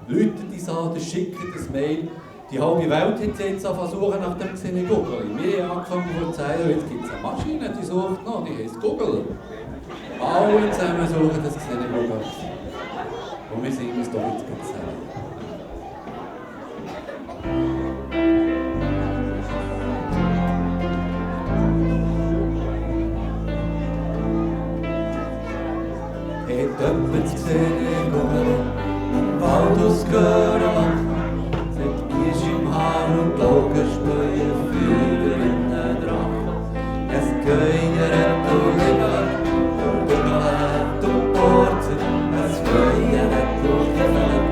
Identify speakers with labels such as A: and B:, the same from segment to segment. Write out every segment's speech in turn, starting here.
A: Leute die an, schicken das Mail. Die halbe Welt hat jetzt versucht nach dem gesehen Google. Wir haben angefangen vor 10 Jahren, jetzt gibt es eine Maschine, die sucht noch, die heisst Google. Alle zusammen suchen das gesehen Google. Und wir singen es doch jetzt zusammen. Hat jemand gesehen Google im Wald ausgehört? Ist im Haar und die Augen spähen für einen Drachen. Es geiert und himmelt und buggelt und bohrt sich. Es geiert und himmelt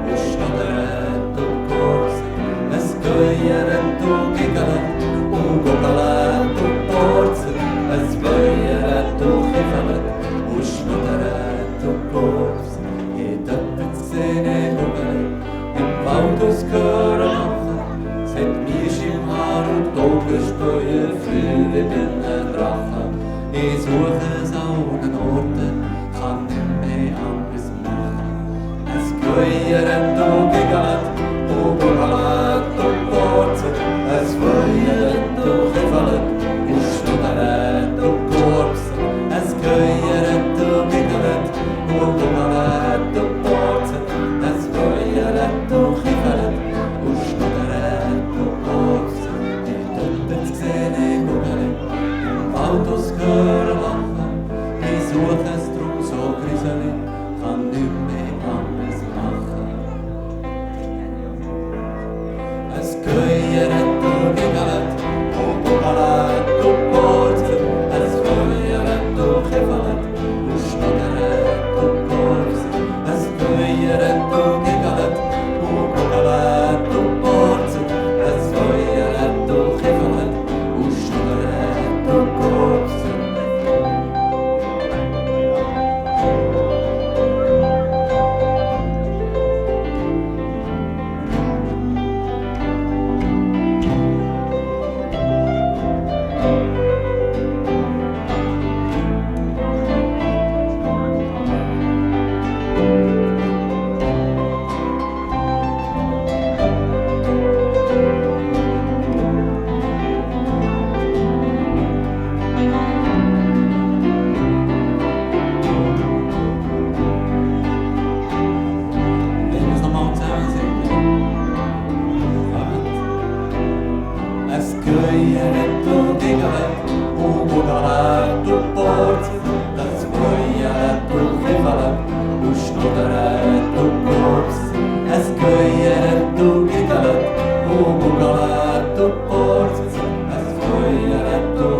A: und schnattert und bohrt sich. Es geiert und giggelt und buggelt und bohrt sich. Es geiert und himmelt und schnattert und bohrt sich. Hat jemand gesehen, im Wald ausgehört? Es hat Miesch im Haar und die Augen spähen für einen Drachen. Ich suche es an den Orten, kann nicht mehr anders machen. Es geiert und giggelt und buggelt und bohrt sich. Es geiert und himmelt und schnattert und bohrt sich. Es geiert und giggelt und buggelt und bohrt sich. Es geiert und himmelt und schnattert und bohrt sich. Ich gesehen Google im Wald ausgehört lachen. Ich suche es drum so gruselig, kann nicht mehr anders machen. Es geiert und giggelt und buggelt und bohrt sich. Es geiert und himmelt und schnattert und bohrt sich. Es geiert und giggelt und buggelt und bohrt sich. Es geiert und himmelt und schnattert und bohrt sich. Es geiert und giggelt und buggelt und bohrt sich. Es geiert und himmelt und schnattert und bohrt sich. Es geiert und giggelt und buggelt und bohrt sich. Es geiert und